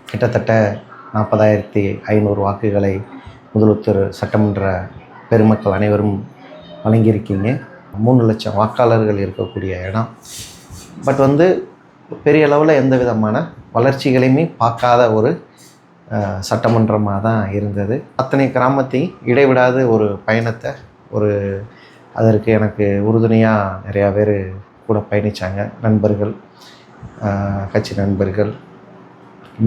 கிட்டத்தட்ட 40,500 வாக்குகளை முதலுத்தூர் சட்டமன்ற பெருமக்கள் அனைவரும் வழங்கியிருக்கீங்க. 3 லட்சம் வாக்காளர்கள் இருக்கக்கூடிய இடம். பட் பெரிய அளவில் எந்த விதமான வளர்ச்சிகளையுமே பார்க்காத ஒரு சட்டமன்றமாக தான் இருந்தது. அத்தனை கிராமத்தை இடைவிடாத ஒரு பயணத்தை அதற்கு எனக்கு உறுதுணையாக நிறையா பேர் கூட பயணித்தாங்க. நண்பர்கள், கட்சி நண்பர்கள்,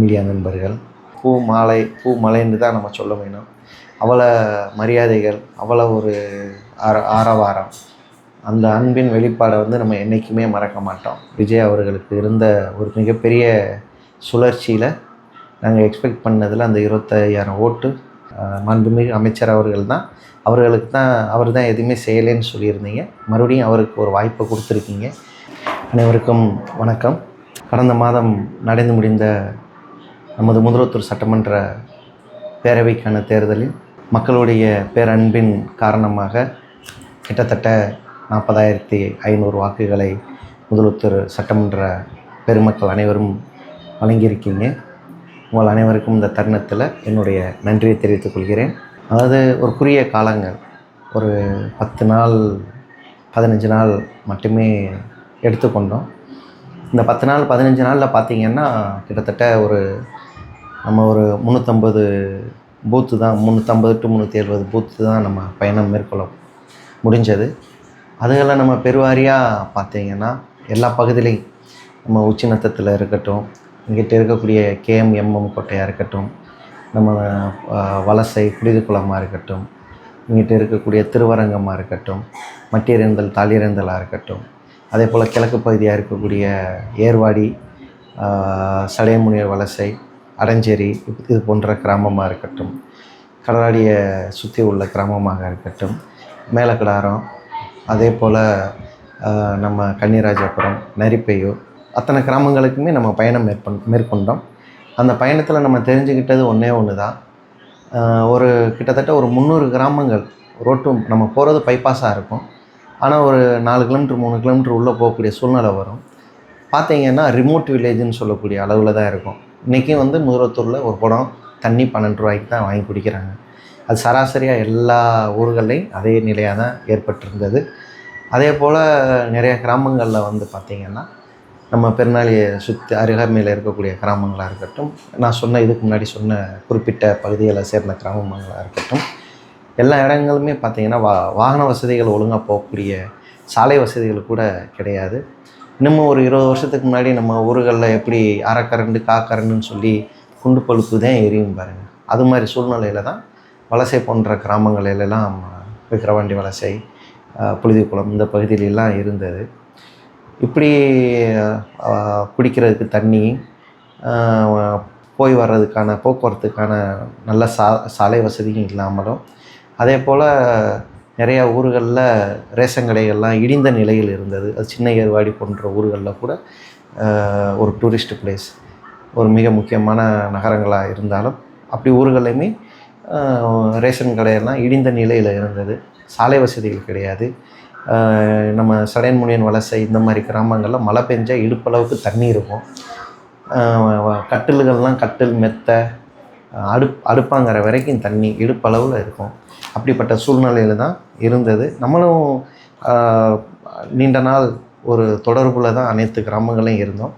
மீடியா நண்பர்கள். பூமலைன்னு தான் நம்ம சொல்ல வேணும். அவ்வளோ மரியாதைகள், அவ்வளோ ஒரு ஆரவாரம், அந்த அன்பின் வெளிப்பாடை நம்ம என்றைக்குமே மறக்க மாட்டோம். விஜய் அவர்களுக்கு இருந்த ஒரு மிகப்பெரிய சுழற்சியில் நாங்கள் எக்ஸ்பெக்ட் பண்ணதில் அந்த 25,000 ஓட்டு மாண்புமிகு அமைச்சர் அவர் தான் எதுவுமே செய்யலைன்னு சொல்லியிருந்தீங்க. மறுபடியும் அவருக்கு ஒரு வாய்ப்பை கொடுத்துருக்கீங்க. அனைவருக்கும் வணக்கம். கடந்த மாதம் நடந்து முடிந்த நமது முதலுத்தூர் சட்டமன்ற பேரவைக்கான தேர்தலில் மக்களுடைய பேரன்பின் காரணமாக கிட்டத்தட்ட 40,500 வாக்குகளை முதலுத்தூர் சட்டமன்ற பெருமக்கள் அனைவரும் வழங்கியிருக்கீங்க. உங்கள் அனைவருக்கும் இந்த தருணத்தில் என்னுடைய நன்றியை தெரிவித்துக் கொள்கிறேன். அதாவது ஒரு குறுகிய காலங்கள், ஒரு 10 நாள் 15 நாள் மட்டுமே எடுத்துக்கொண்டோம். இந்த 10 நாள் 15 நாளில் பார்த்திங்கன்னா கிட்டத்தட்ட நம்ம ஒரு 350 பூத்து தான், 350 to 370 பூத்து தான் நம்ம பயணம் மேற்கொள்ள முடிஞ்சது. அதுகளை நம்ம பெருவாரியாக பார்த்திங்கன்னா எல்லா பகுதியிலையும் நம்ம உச்சிநத்தத்தில் இருக்கட்டும், இங்கிட்ட இருக்கக்கூடிய KMM கோட்டையாக இருக்கட்டும், நம்ம வலசை குடிதுக்குளமாக இருக்கட்டும், இங்கிட்ட இருக்கக்கூடிய திருவரங்கமாக இருக்கட்டும், மட்டியரேந்தல் தாளியரேந்தலாக இருக்கட்டும், அதே போல் கிழக்கு பகுதியாக இருக்கக்கூடிய ஏர்வாடி, சடையமுனியர் வலசை, அடஞ்சேரி, இது போன்ற கிராமமாக இருக்கட்டும், கடலாடியை சுற்றி உள்ள கிராமமாக இருக்கட்டும், மேலக்கடாரம், அதே போல் நம்ம கன்னிராஜபுரம், நரிப்பையூர், அத்தனை கிராமங்களுக்குமே நம்ம பயணம் மேற்கொண்டோம். அந்த பயணத்தில் நம்ம தெரிஞ்சுக்கிட்டது ஒன்று தான். கிட்டத்தட்ட ஒரு 300 கிராமங்கள் நம்ம போகிறது பைபாஸாக இருக்கும். ஆனால் ஒரு 4 கிலோமீட்டர் 3 கிலோமீட்டர் உள்ளே போகக்கூடிய சூழ்நிலை வரும். பார்த்திங்கன்னா ரிமோட் வில்லேஜ்னு சொல்லக்கூடிய அளவில் தான் இருக்கும். இன்றைக்கும் முதலுத்தூரில் ஒரு குடம் தண்ணி 12 ரூபாய்க்கு தான் வாங்கி குடிக்கிறாங்க. அது சராசரியாக எல்லா ஊர்கள்லேயும் அதே நிலையாக தான் ஏற்பட்டிருந்தது. அதே போல் நிறைய கிராமங்களில் பார்த்திங்கன்னா நம்ம பெருநாளியை சுற்றி அருகாமையில் இருக்கக்கூடிய கிராமங்களாக இருக்கட்டும், நான் இதுக்கு முன்னாடி சொன்ன குறிப்பிட்ட பகுதிகளை சேர்ந்த கிராமங்களாக இருக்கட்டும், எல்லா இடங்களுமே பார்த்திங்கன்னா வாகன வசதிகள் ஒழுங்காக போகக்கூடிய சாலை வசதிகள் கூட கிடையாது. இன்னமும் ஒரு 20 வருஷத்துக்கு முன்னாடி நம்ம ஊர்களில் எப்படி அரைக்கரண்டு காக்கரண்டுன்னு சொல்லி குண்டு பழுப்பு தான் எரியும் பாருங்கள். அது மாதிரி சூழ்நிலையில் தான் வலசை போன்ற கிராமங்களிலெல்லாம் விக்கிரவாண்டி வலசை, புழுதிக்குளம் இந்த பகுதியிலெல்லாம் இருந்தது. இப்படி குடிக்கிறதுக்கு தண்ணி, போய் வர்றதுக்கான போக்குவரத்துக்கான நல்ல சாலை வசதியும் இல்லாமலும், அதே போல் நிறையா ஊர்களில் ரேஷன் கடைகள்லாம் இடிந்த நிலையில் இருந்தது. அது சின்ன ஏர்வாடி போன்ற ஊர்களில் கூட ஒரு டூரிஸ்ட் பிளேஸ், ஒரு மிக முக்கியமான நகரங்களாக இருந்தாலும் அப்படி ஊர்களையுமே ரேஷன் கடையெல்லாம் இடிந்த நிலையில் இருந்தது. சாலை வசதிகள் கிடையாது. நம்ம சடையமுனியன் வலசை இந்த மாதிரி கிராமங்களில் மழை பெஞ்சால் இடுப்பளவுக்கு தண்ணி இருக்கும். கட்டில் மெத்தை அடுப்பாங்கிற வரைக்கும் தண்ணி இடுப்பளவில் இருக்கும். அப்படிப்பட்ட சூழ்நிலையில் தான் இருந்தது. நம்மளும் நீண்ட நாள் ஒரு தொடர்பில் தான் அனைத்து கிராமங்களையும் இருந்தோம்.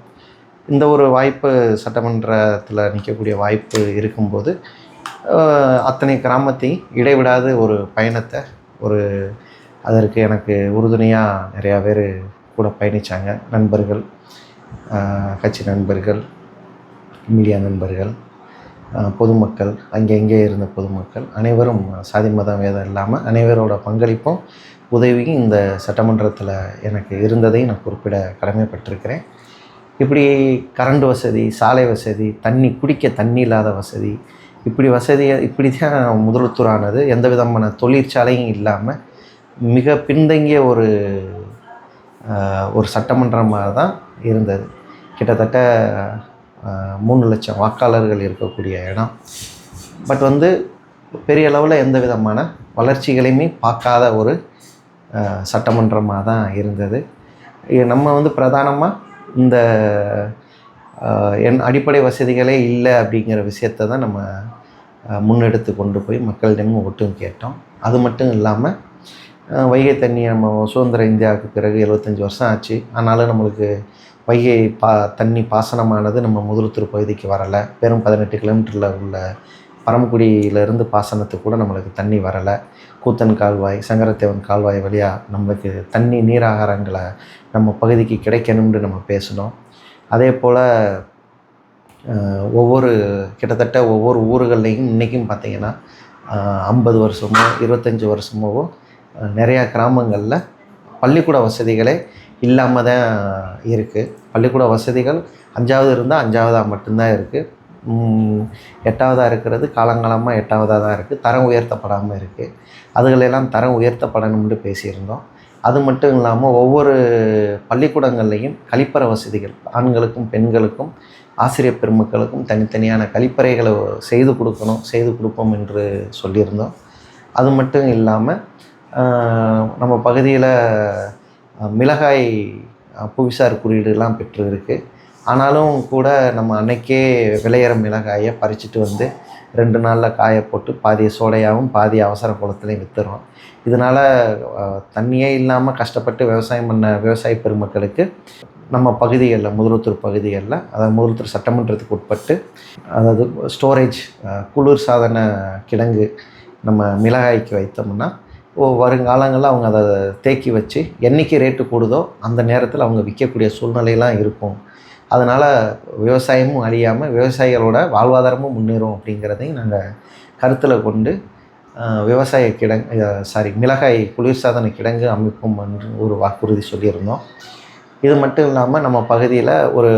இந்த ஒரு வாய்ப்பு சட்டமன்றத்தில் நிற்கக்கூடிய வாய்ப்பு இருக்கும்போது அத்தனை கிராமத்தை இடைவிடாத ஒரு பயணத்தை அதற்கு எனக்கு உறுதுணையாக நிறையா பேர் கூட பயணித்தாங்க. நண்பர்கள், கட்சி நண்பர்கள், மீடியா நண்பர்கள், பொதுமக்கள், அங்கே இருந்த பொதுமக்கள் அனைவரும் சாதி மதம் வேதம் இல்லாமல் அனைவரோட பங்களிப்பும் உதவியும் இந்த சட்டமன்றத்தில் எனக்கு இருந்ததையும் நான் குறிப்பிட கடமைப்பட்டிருக்கிறேன். இப்படி கரண்ட் வசதி, சாலை வசதி, குடிக்க தண்ணி இல்லாத வசதி, இப்படி தான் முதலுத்தூரானது. எந்த விதமான தொழிற்சாலையும் இல்லாமல் மிக பின்தங்கிய ஒரு சட்டமன்றமாக தான் இருந்தது. கிட்டத்தட்ட 3 லட்சம் வாக்காளர்கள் இருக்கக்கூடிய இடம். பட் பெரிய அளவில் எந்த விதமான வளர்ச்சிகளையுமே பார்க்காத ஒரு சட்டமன்றமாக தான் இருந்தது. நம்ம பிரதானமாக இந்த என் அடிப்படை வசதிகளே இல்லை அப்படிங்கிற விஷயத்தை தான் நம்ம முன்னெடுத்து கொண்டு போய் மக்களிடமும் ஓட்டும் கேட்டோம். அது மட்டும் இல்லாமல் வைகை தண்ணி நம்ம சுதந்திர இந்தியாவுக்கு பிறகு 75 வருஷம் ஆச்சு. ஆனாலும் நம்மளுக்கு வைகை தண்ணி பாசனமானது நம்ம முதலுத்தூர் பகுதிக்கு வரலை. வெறும் 18 கிலோமீட்டரில் உள்ள பரமக்குடியிலேருந்து பாசனத்துக்கு கூட நம்மளுக்கு தண்ணி வரலை. கூத்தன் கால்வாய், சங்கரத்தேவன் கால்வாய் வழியாக நம்மளுக்கு தண்ணி நீராகாரங்களை நம்ம பகுதிக்கு கிடைக்கணும்னு நம்ம பேசினோம். அதே போல் கிட்டத்தட்ட ஒவ்வொரு ஊர்கள்லேயும் இன்றைக்கும் பார்த்திங்கன்னா 50 வருஷமோ 25 வருஷமோ நிறையா கிராமங்களில் பள்ளிக்கூட வசதிகளே இல்லாமல் தான் இருக்குது. பள்ளிக்கூட வசதிகள் 5வது இருந்தால் 5வதாக மட்டும்தான் இருக்குது. 8வதாக இருக்கிறது காலங்காலமாக 8வதாக தான் இருக்குது. தரம் உயர்த்தப்படாமல் இருக்குது. அதுகளெல்லாம் தரம் உயர்த்தப்படணும்னு பேசியிருந்தோம். அது மட்டும் இல்லாமல் ஒவ்வொரு பள்ளிக்கூடங்கள்லேயும் கழிப்பறை வசதிகள் ஆண்களுக்கும் பெண்களுக்கும் ஆசிரியர் பெருமக்களுக்கும் தனித்தனியான கழிப்பறைகளை செய்து கொடுப்போம் என்று சொல்லியிருந்தோம். அது மட்டும் இல்லாமல் நம்ம பகுதியில் மிளகாய் புவிசார் குறியீடுலாம் பெற்று இருக்குது. ஆனாலும் கூட நம்ம அன்னைக்கே விளையிற மிளகாயை பறிச்சுட்டு வந்து 2 நாளில் காய போட்டு பாதியை சோடையாகவும் பாதி அவசர குளத்துலையும் விற்றுறோம். இதனால் தண்ணியே இல்லாமல் கஷ்டப்பட்டு விவசாயம் பண்ண விவசாய பெருமக்களுக்கு நம்ம பகுதிகளில் முதலுத்தூர் பகுதிகளில் அதாவது முதலுத்தூர் சட்டமன்றத்துக்கு உட்பட்டு அதாவது ஸ்டோரேஜ் குளிர் சாதன கிடங்கு நம்ம மிளகாய்க்கு வைத்தோம்னா வருங்காலங்களில் அவங்க அதை தேக்கி வச்சு என்றைக்கு ரேட்டு கூடுதோ அந்த நேரத்தில் அவங்க விற்கக்கூடிய சூழ்நிலையெல்லாம் இருக்கும். அதனால் விவசாயமும் அழியாமல் விவசாயிகளோட வாழ்வாதாரமும் முன்னேறும் அப்படிங்கிறதையும் நாங்கள் கருத்தில் கொண்டு விவசாய மிளகாய் குளிர்சாதன கிடங்கு அமைப்போம் என்று ஒரு வாக்குறுதி சொல்லியிருந்தோம். இது மட்டும் இல்லாமல் நம்ம பகுதியில் ஒரு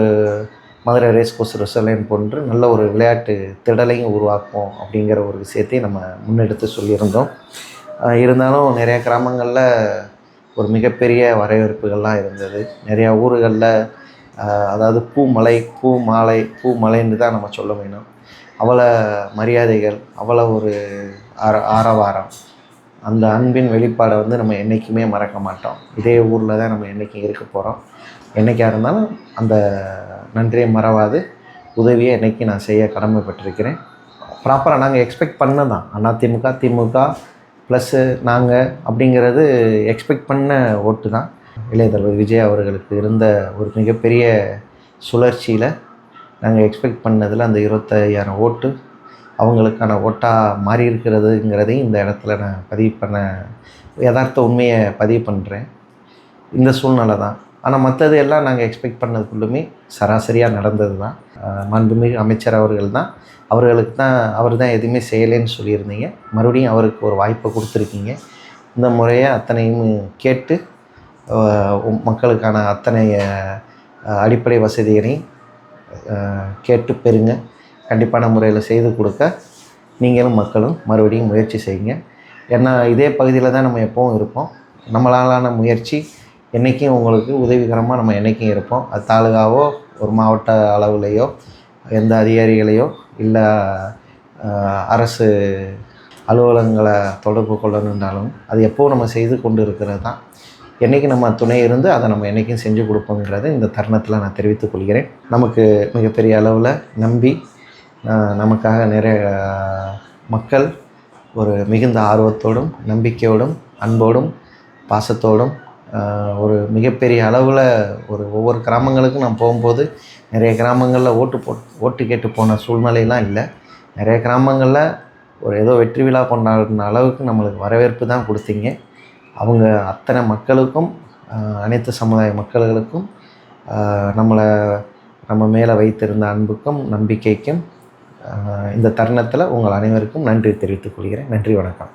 மதுரை ரேஸ் கோர்ஸ் ரிசர்வ்லைன் போன்று நல்ல ஒரு விளையாட்டு திடலையும் உருவாக்குவோம் அப்படிங்கிற ஒரு விஷயத்தையும் நம்ம முன்னெடுத்து சொல்லியிருந்தோம். இருந்தாலும் நிறையா கிராமங்களில் ஒரு மிகப்பெரிய வரவேற்புகள்லாம் இருந்தது. நிறையா ஊர்களில் அதாவது பூ மலைன்னு தான் நம்ம சொல்ல வேணும். அவ்வளோ மரியாதைகள், அவ்வளோ ஒரு ஆரவாரம், அந்த அன்பின் வெளிப்பாடை வந்து நம்ம என்றைக்குமே மறக்க மாட்டோம். இதே ஊரில் தான் நம்ம என்றைக்கும் இருக்க போகிறோம். என்றைக்காக இருந்தாலும் அந்த நன்றியை மறவாது உதவியை என்றைக்கு நான் செய்ய கடமைப்பட்டிருக்கிறேன். ப்ராப்பராக நாங்கள் எக்ஸ்பெக்ட் பண்ணதான் அதிமுக திமுக ப்ளஸ்ஸு நாங்கள் அப்படிங்கிறது எக்ஸ்பெக்ட் பண்ண ஓட்டு தான். இளைய தளபதி விஜய் அவர்களுக்கு இருந்த ஒரு மிகப்பெரிய சுழற்சியில் நாங்கள் எக்ஸ்பெக்ட் பண்ணதில் அந்த 25,000 ஓட்டு அவங்களுக்கான ஓட்டாக மாறி இருக்கிறதுங்கிறதையும் இந்த இடத்துல நான் யதார்த்த உண்மையை பதிவு பண்ணுறேன். இந்த சூழ்நிலை தான். ஆனால் மற்றது எல்லாம் நாங்கள் எக்ஸ்பெக்ட் பண்ணதுக்குள்ளுமே சராசரியாக நடந்தது தான். மாண்புமிகு அமைச்சர் அவர் தான் எதுவுமே செய்யலைன்னு சொல்லியிருந்தீங்க. மறுபடியும் அவருக்கு ஒரு வாய்ப்பை கொடுத்துருக்கீங்க. இந்த முறையை அத்தனையும் கேட்டு மக்களுக்கான அத்தனை அடிப்படை வசதிகளையும் கேட்டு பெறுங்க. கண்டிப்பான முறையில் செய்து கொடுக்க நீங்களும் மக்களும் மறுபடியும் முயற்சி செய்யுங்க. ஏன்னா இதே பகுதியில் தான் நம்ம எப்போவும் இருப்போம். நம்மளாலான முயற்சி என்றைக்கும் உங்களுக்கு உதவிகரமாக நம்ம என்றைக்கும் இருப்போம். அது தாலுகாவோ ஒரு மாவட்ட அளவுலேயோ எந்த அதிகாரிகளையோ இல்லை அரசு அலுவலகங்களை தொடர்பு கொள்ளணுன்றாலும் அது எப்போவும் நம்ம செய்து கொண்டு இருக்கிறது தான். என்றைக்கு நம்ம துணை இருந்து அதை நம்ம என்றைக்கும் செஞ்சு கொடுப்போங்கிறத இந்த தருணத்தில் நான் தெரிவித்துக் கொள்கிறேன். நமக்கு மிகப்பெரிய அளவில் நம்பி நமக்காக நிறைய மக்கள் ஒரு மிகுந்த ஆர்வத்தோடும் நம்பிக்கையோடும் அன்போடும் பாசத்தோடும் ஒரு மிகப்பெரிய அளவில் ஒவ்வொரு கிராமங்களுக்கும் நான் போகும்போது நிறைய கிராமங்களில் ஓட்டு கேட்டு போன சூழ்நிலையெல்லாம் இல்லை. நிறைய கிராமங்களில் ஏதோ வெற்றி விழா கொண்டாடின அளவுக்கு நம்மளுக்கு வரவேற்பு தான் கொடுத்தீங்க. அவங்க அத்தனை மக்களுக்கும் அனைத்து சமுதாய மக்களுக்கும் நம்ம மேலே வைத்திருந்த அன்புக்கும் நம்பிக்கைக்கும் இந்த தருணத்தில் உங்கள் அனைவருக்கும் நன்றி தெரிவித்துக் கொள்கிறேன். நன்றி, வணக்கம்.